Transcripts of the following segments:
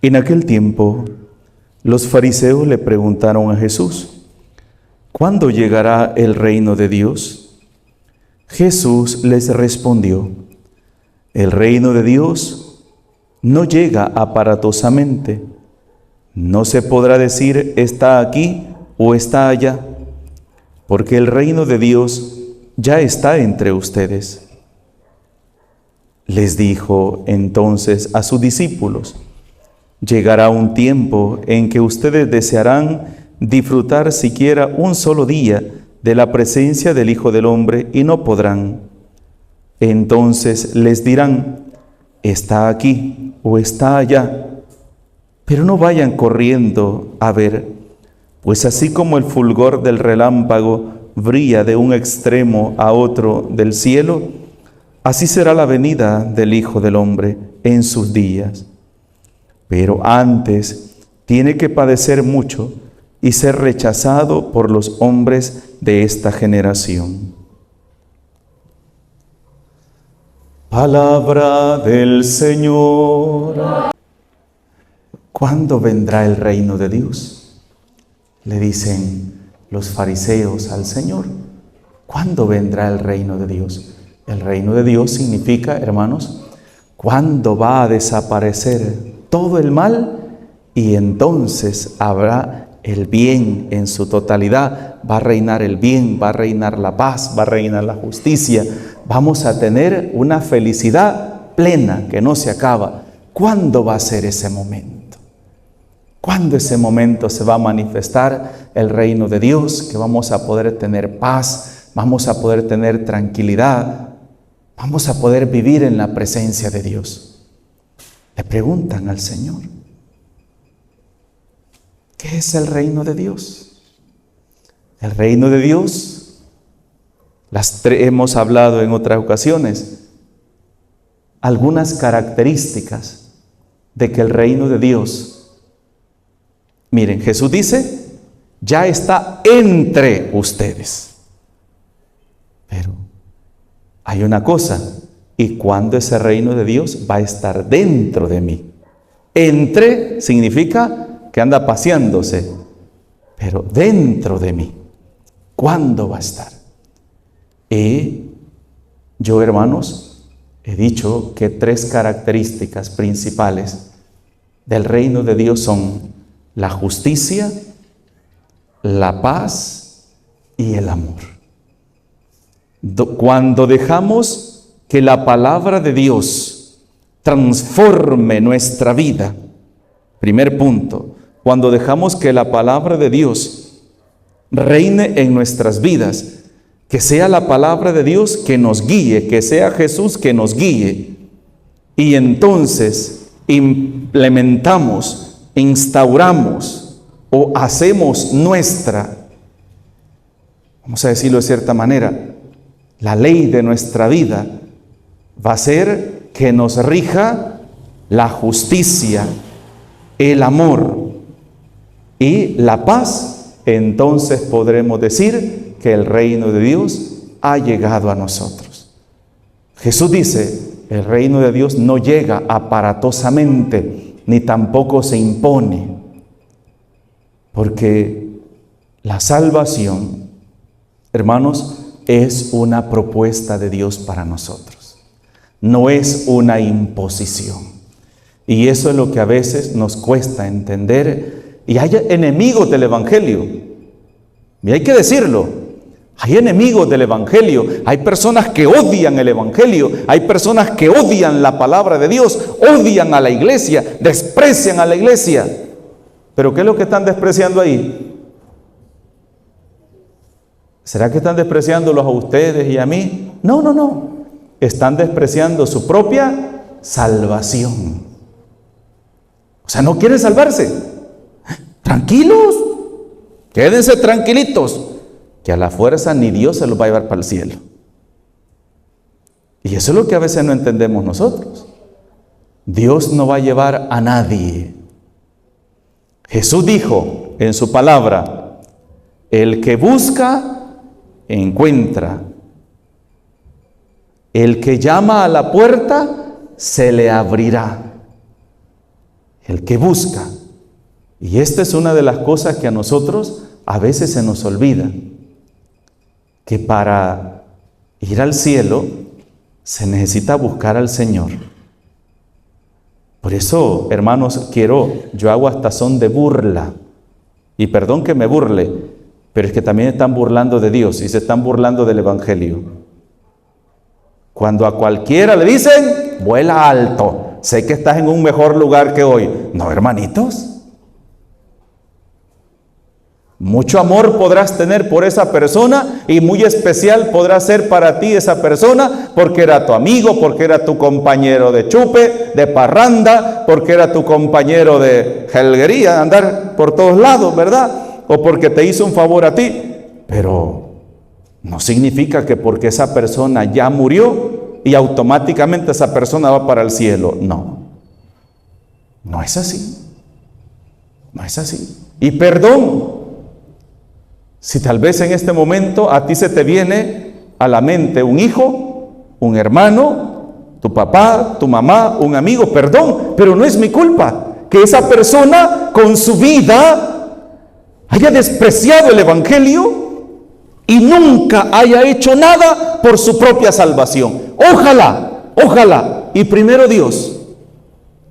En aquel tiempo, los fariseos le preguntaron a Jesús: ¿cuándo llegará el reino de Dios? Jesús les respondió: el reino de Dios no llega aparatosamente. No se podrá decir está aquí o está allá, porque el reino de Dios ya está entre ustedes. Les dijo entonces a sus discípulos: llegará un tiempo en que ustedes desearán disfrutar siquiera un solo día de la presencia del Hijo del Hombre y no podrán. Entonces les dirán: está aquí o está allá, pero no vayan corriendo a ver, pues así como el fulgor del relámpago brilla de un extremo a otro del cielo, así será la venida del Hijo del Hombre en sus días. Pero antes tiene que padecer mucho y ser rechazado por los hombres de esta generación. Palabra del Señor. ¿Cuándo vendrá el reino de Dios? Le dicen los fariseos al Señor: ¿cuándo vendrá el reino de Dios? El reino de Dios significa, hermanos, ¿cuándo va a desaparecer todo el mal y entonces habrá el bien en su totalidad? Va a reinar el bien, va a reinar la paz, va a reinar la justicia. Vamos a tener una felicidad plena que no se acaba. ¿Cuándo va a ser ese momento? ¿Cuándo ese momento se va a manifestar el reino de Dios? Que vamos a poder tener paz, vamos a poder tener tranquilidad, vamos a poder vivir en la presencia de Dios. Le preguntan al Señor: ¿qué es el reino de Dios? El reino de Dios, hemos hablado en otras ocasiones, algunas características de que el reino de Dios, miren, Jesús dice: ya está entre ustedes. Pero hay una cosa: ¿y cuándo ese reino de Dios va a estar dentro de mí? Entre significa que anda paseándose, pero dentro de mí, ¿cuándo va a estar? Y yo, hermanos, he dicho que 3 características principales del reino de Dios son la justicia, la paz y el amor. Cuando dejamos que la palabra de Dios transforme nuestra vida, primer punto, cuando dejamos que la palabra de Dios reine en nuestras vidas, que sea la palabra de Dios que nos guíe, que sea Jesús que nos guíe, y entonces implementamos, instauramos o hacemos nuestra, vamos a decirlo de cierta manera, la ley de nuestra vida va a ser que nos rija la justicia, el amor y la paz. Entonces podremos decir que el reino de Dios ha llegado a nosotros. Jesús dice: el reino de Dios no llega aparatosamente, ni tampoco se impone, porque la salvación, hermanos, es una propuesta de Dios para nosotros, no es una imposición. Y eso es lo que a veces nos cuesta entender. Y hay enemigos del Evangelio, y hay que decirlo, hay enemigos del Evangelio, hay personas que odian el Evangelio, hay personas que odian la palabra de Dios, odian a la iglesia, desprecian a la iglesia. ¿Pero qué es lo que están despreciando ahí? ¿Será que están despreciándolos a ustedes y a mí? No, no, no. Están despreciando su propia salvación. O sea, no quieren salvarse. Tranquilos, quédense tranquilitos, que a la fuerza ni Dios se los va a llevar para el cielo. Y eso es lo que a veces no entendemos nosotros. Dios no va a llevar a nadie. Jesús dijo en su palabra: el que busca, encuentra. El que llama a la puerta, se le abrirá. el que busca. Y esta es una de las cosas que a nosotros a veces se nos olvida, que para ir al cielo se necesita buscar al Señor. Por eso, hermanos, yo hago hasta son de burla, y perdón que me burle, pero es que también están burlando de Dios y se están burlando del Evangelio. Cuando a cualquiera le dicen, vuela alto, sé que estás en un mejor lugar que hoy. No, hermanitos. Mucho amor podrás tener por esa persona y muy especial podrá ser para ti esa persona porque era tu amigo, porque era tu compañero de chupe, de parranda, porque era tu compañero de jelguería, de andar por todos lados, ¿verdad? O porque te hizo un favor a ti. Pero no significa que porque esa persona ya murió y automáticamente esa persona va para el cielo. No, no es así. No es así. Y perdón. Si tal vez en este momento a ti se te viene a la mente un hijo, un hermano, tu papá, tu mamá, un amigo, perdón, pero no es mi culpa que esa persona con su vida haya despreciado el Evangelio y nunca haya hecho nada por su propia salvación. Ojalá, y primero Dios,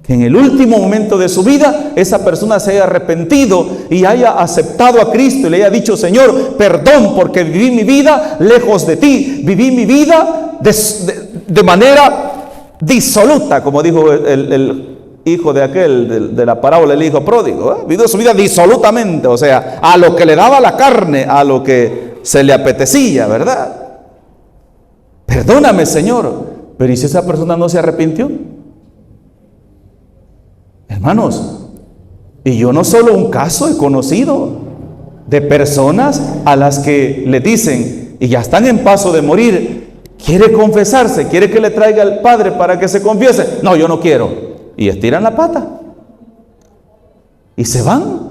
que en el último momento de su vida esa persona se haya arrepentido y haya aceptado a Cristo y le haya dicho: Señor, perdón porque viví mi vida lejos de ti, viví mi vida de manera disoluta, como dijo el hijo de aquel, de la parábola del hijo pródigo, vivió su vida disolutamente, o sea, a lo que le daba la carne, a lo que se le apetecía, ¿verdad? Perdóname, Señor. Pero ¿y si esa persona no se arrepintió? Hermanos, y yo no solo un caso he conocido de personas a las que le dicen, y ya están en paso de morir, quiere confesarse, quiere que le traiga al Padre para que se confiese. No, yo no quiero. Y estiran la pata. Y se van.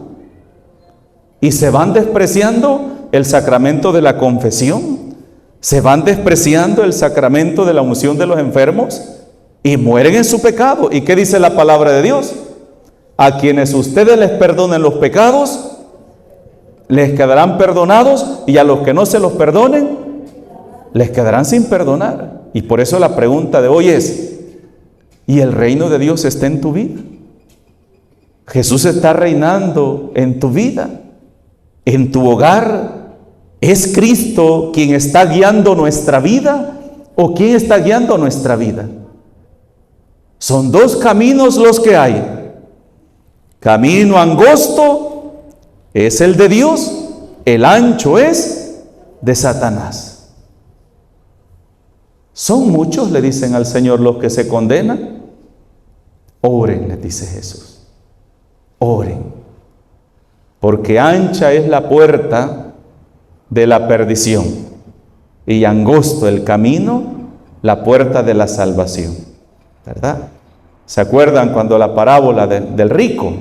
Y se van despreciando el sacramento de la confesión. Se van despreciando el sacramento de la unción de los enfermos y mueren en su pecado. ¿Y qué dice la palabra de Dios? A quienes ustedes les perdonen los pecados, les quedarán perdonados, y a los que no se los perdonen, les quedarán sin perdonar. Y por eso la pregunta de hoy es: ¿y el reino de Dios está en tu vida? ¿Jesús está reinando en tu vida, en tu hogar? ¿Es Cristo quien está guiando nuestra vida o quién está guiando nuestra vida? Son dos caminos los que hay. Camino angosto es el de Dios, el ancho es de Satanás. Son muchos, le dicen al Señor, los que se condenan. Oren, les dice Jesús. Oren, porque ancha es la puerta de la perdición y angosto el camino, la puerta de la salvación, ¿verdad? ¿Se acuerdan cuando la parábola del rico?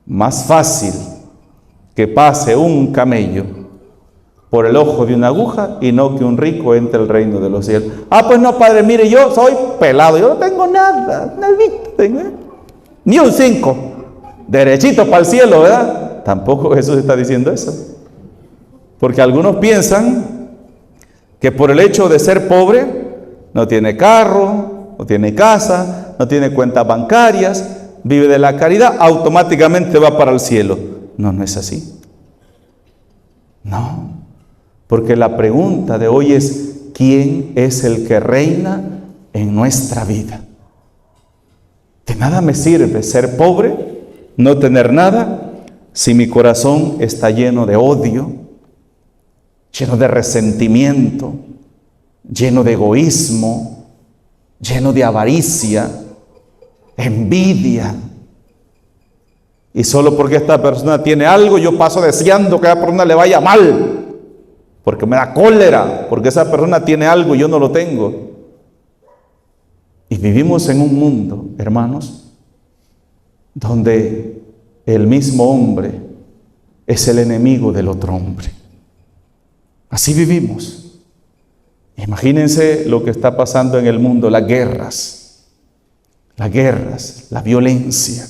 Más fácil que pase un camello por el ojo de una aguja y no que un rico entre al reino de los cielos. Pues no, padre, mire, yo soy pelado, yo no tengo nada, ni un 5, derechito para el cielo, ¿verdad? Tampoco Jesús está diciendo eso. Porque algunos piensan que por el hecho de ser pobre, no tiene carro, no tiene casa, no tiene cuentas bancarias, vive de la caridad, automáticamente va para el cielo. No, no es así. No, porque la pregunta de hoy es: ¿quién es el que reina en nuestra vida? De nada me sirve ser pobre, no tener nada, si mi corazón está lleno de odio, lleno de resentimiento, lleno de egoísmo, lleno de avaricia, envidia. Y solo porque esta persona tiene algo, yo paso deseando que a esa persona le vaya mal, porque me da cólera, porque esa persona tiene algo y yo no lo tengo. Y vivimos en un mundo, hermanos, donde el mismo hombre es el enemigo del otro hombre. Así vivimos. Imagínense lo que está pasando en el mundo, las guerras. las guerras, la violencia,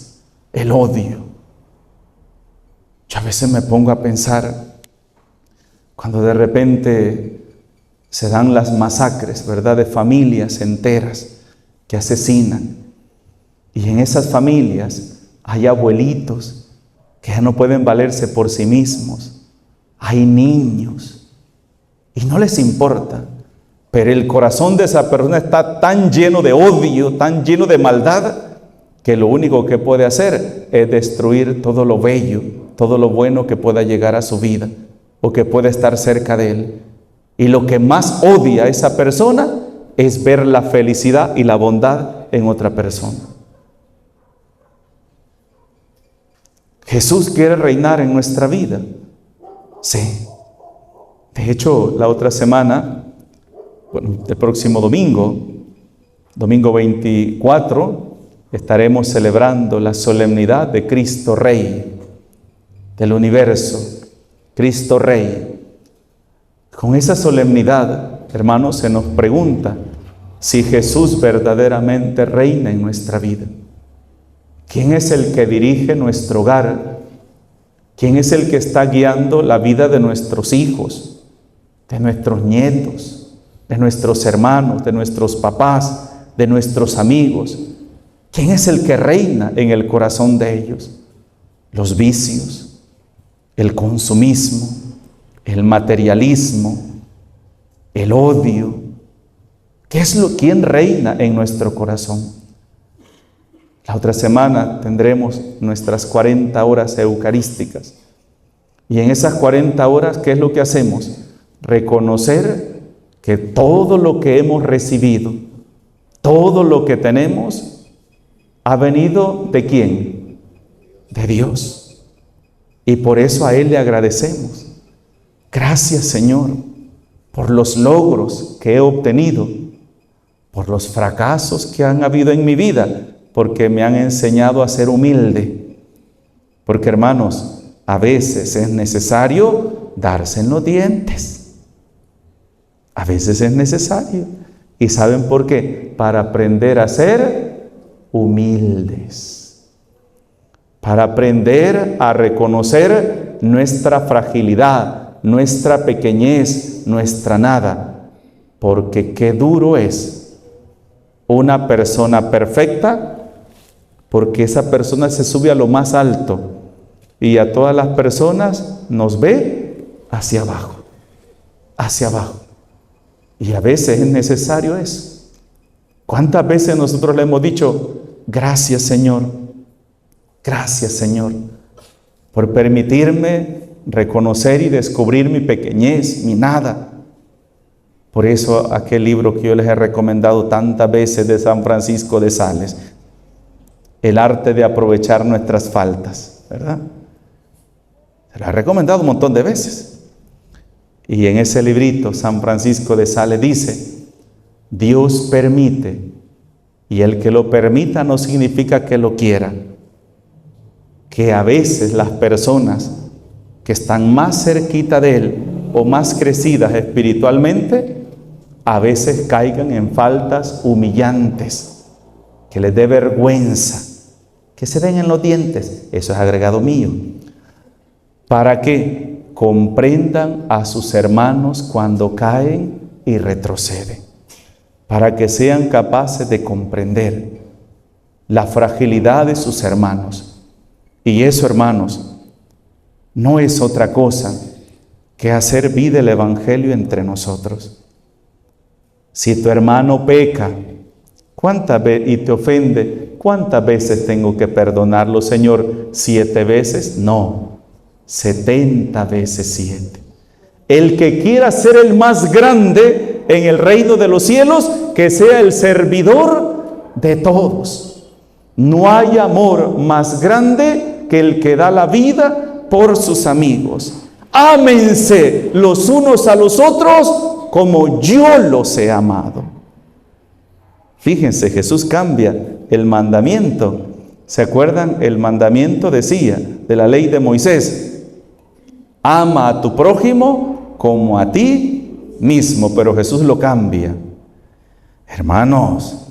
el odio. Yo a veces me pongo a pensar cuando de repente se dan las masacres, ¿verdad?, de familias enteras que asesinan. Y en esas familias hay abuelitos que ya no pueden valerse por sí mismos. Hay niños y no les importa. Pero el corazón de esa persona está tan lleno de odio, tan lleno de maldad, que lo único que puede hacer es destruir todo lo bello, todo lo bueno que pueda llegar a su vida o que pueda estar cerca de él. Y lo que más odia a esa persona es ver la felicidad y la bondad en otra persona. Jesús quiere reinar en nuestra vida. Sí. De hecho, la otra semana, el próximo domingo 24, estaremos celebrando la solemnidad de Cristo Rey del universo, Cristo Rey. Con esa solemnidad, hermanos, se nos pregunta si Jesús verdaderamente reina en nuestra vida. ¿Quién es el que dirige nuestro hogar? ¿Quién es el que está guiando la vida de nuestros hijos, de nuestros nietos, de nuestros hermanos, de nuestros papás, de nuestros amigos? ¿Quién es el que reina en el corazón de ellos? Los vicios, el consumismo, el materialismo, el odio. ¿Quién reina en nuestro corazón? La otra semana tendremos nuestras 40 horas eucarísticas. Y en esas 40 horas, ¿qué es lo que hacemos? Reconocer que todo lo que hemos recibido, todo lo que tenemos, ha venido ¿de quién? De Dios. Y por eso a Él le agradecemos. Gracias, Señor, por los logros que he obtenido, por los fracasos que han habido en mi vida, porque me han enseñado a ser humilde. Porque, hermanos, a veces es necesario darse en los dientes. A veces es necesario. ¿Y saben por qué? Para aprender a ser humildes. Para aprender a reconocer nuestra fragilidad, nuestra pequeñez, nuestra nada. Porque qué duro es una persona perfecta, porque esa persona se sube a lo más alto y a todas las personas nos ve hacia abajo, hacia abajo. Y a veces es necesario eso. ¿Cuántas veces nosotros le hemos dicho, gracias Señor, por permitirme reconocer y descubrir mi pequeñez, mi nada? Por eso aquel libro que yo les he recomendado tantas veces de San Francisco de Sales, El arte de aprovechar nuestras faltas, ¿verdad? Se lo he recomendado un montón de veces. Y en ese librito San Francisco de Sales dice, Dios permite, y el que lo permita no significa que lo quiera, que a veces las personas que están más cerquita de Él o más crecidas espiritualmente, a veces caigan en faltas humillantes, que les dé vergüenza, que se den en los dientes. Eso es agregado mío. Para que comprendan a sus hermanos cuando caen y retroceden. Para que sean capaces de comprender la fragilidad de sus hermanos. Y eso, hermanos, no es otra cosa que hacer vida el Evangelio entre nosotros. Si tu hermano peca, y te ofende, ¿cuántas veces tengo que perdonarlo, Señor? ¿7 veces? No, 70 veces 7. El que quiera ser el más grande en el reino de los cielos, que sea el servidor de todos. No hay amor más grande que el que da la vida por sus amigos. Ámense los unos a los otros como yo los he amado. Fíjense, Jesús cambia el mandamiento. ¿Se acuerdan? El mandamiento decía, de la ley de Moisés, ama a tu prójimo como a ti mismo, pero Jesús lo cambia. Hermanos,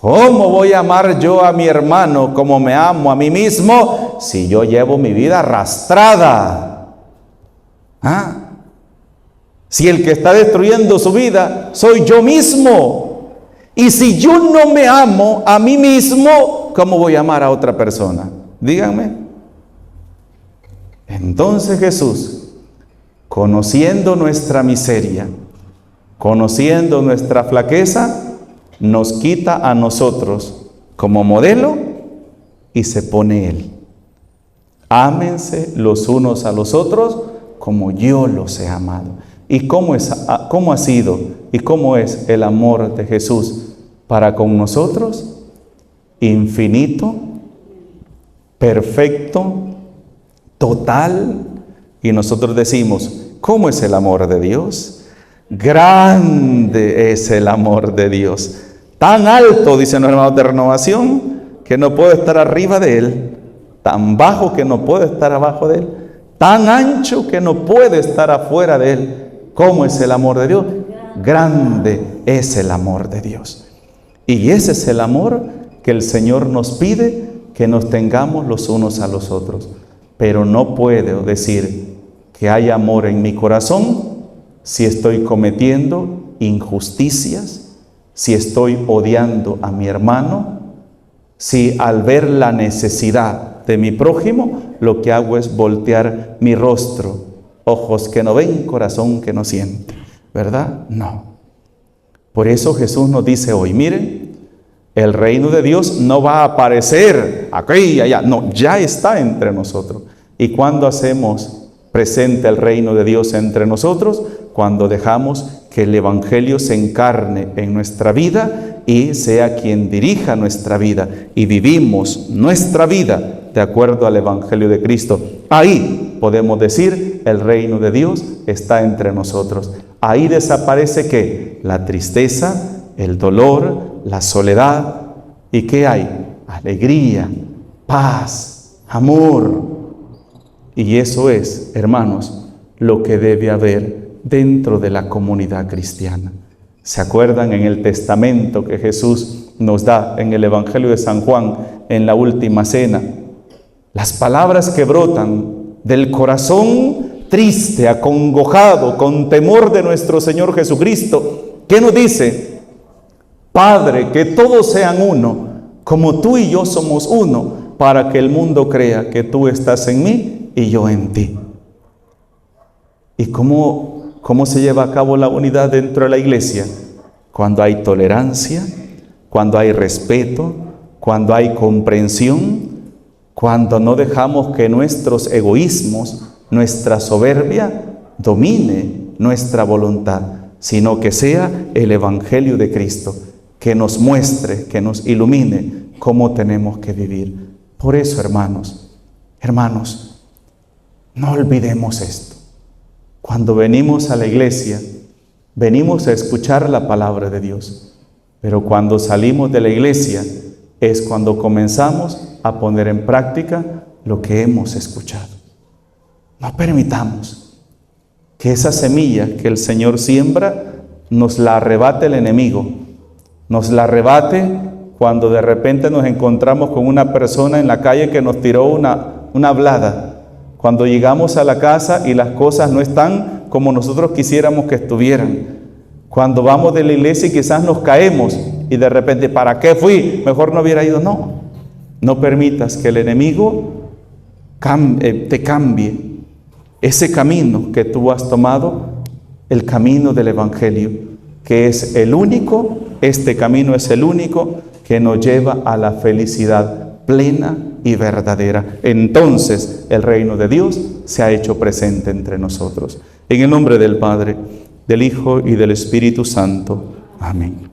¿Cómo voy a amar yo a mi hermano como me amo a mí mismo si yo llevo mi vida arrastrada? Si el que está destruyendo su vida soy yo mismo. Y si yo no me amo a mí mismo, ¿cómo voy a amar a otra persona? Díganme. Entonces Jesús, conociendo nuestra miseria, conociendo nuestra flaqueza, nos quita a nosotros como modelo y se pone Él. Ámense los unos a los otros como yo los he amado. ¿Y cómo ha sido y cómo es el amor de Jesús para con nosotros? Infinito, perfecto, total. Y nosotros decimos, ¿cómo es el amor de Dios? Grande es el amor de Dios. Tan alto, dicen los hermanos de Renovación, que no puedo estar arriba de Él. Tan bajo que no puedo estar abajo de Él. Tan ancho que no puede estar afuera de Él. ¿Cómo es el amor de Dios? Grande es el amor de Dios. Y ese es el amor que el Señor nos pide que nos tengamos los unos a los otros. Pero no puedo decir que hay amor en mi corazón si estoy cometiendo injusticias, si estoy odiando a mi hermano, si al ver la necesidad de mi prójimo, lo que hago es voltear mi rostro, ojos que no ven, corazón que no siente, ¿verdad? No. Por eso Jesús nos dice hoy, miren, el reino de Dios no va a aparecer aquí y allá, no, ya está entre nosotros. ¿Y cuándo hacemos presente el reino de Dios entre nosotros? Cuando dejamos que el Evangelio se encarne en nuestra vida y sea quien dirija nuestra vida y vivimos nuestra vida de acuerdo al Evangelio de Cristo. Ahí podemos decir, el reino de Dios está entre nosotros. Ahí desaparece ¿qué? La tristeza, el dolor, la soledad. ¿Y qué hay? Alegría, paz, amor. Y eso es, hermanos, lo que debe haber dentro de la comunidad cristiana. ¿Se acuerdan en el testamento que Jesús nos da en el Evangelio de San Juan, en la última cena? Las palabras que brotan del corazón triste, acongojado, con temor de nuestro Señor Jesucristo. ¿Qué nos dice? Padre, que todos sean uno, como tú y yo somos uno, para que el mundo crea que tú estás en mí y yo en ti. ¿Y cómo se lleva a cabo la unidad dentro de la iglesia? Cuando hay tolerancia, cuando hay respeto, cuando hay comprensión, cuando no dejamos que nuestros egoísmos, nuestra soberbia domine nuestra voluntad, sino que sea el Evangelio de Cristo que nos muestre, que nos ilumine cómo tenemos que vivir. Por eso, hermanos, no olvidemos esto. Cuando venimos a la iglesia, venimos a escuchar la palabra de Dios. Pero cuando salimos de la iglesia, es cuando comenzamos a poner en práctica lo que hemos escuchado. No permitamos que esa semilla que el Señor siembra nos la arrebate el enemigo. Nos la arrebate cuando de repente nos encontramos con una persona en la calle que nos tiró una hablada. Cuando llegamos a la casa y las cosas no están como nosotros quisiéramos que estuvieran. Cuando vamos de la iglesia y quizás nos caemos y de repente, ¿para qué fui? Mejor no hubiera ido. No permitas que el enemigo te cambie ese camino que tú has tomado, el camino del Evangelio, que es el único, este camino es el único que nos lleva a la felicidad plena y verdadera. Entonces el reino de Dios se ha hecho presente entre nosotros. En el nombre del Padre, del Hijo y del Espíritu Santo. Amén.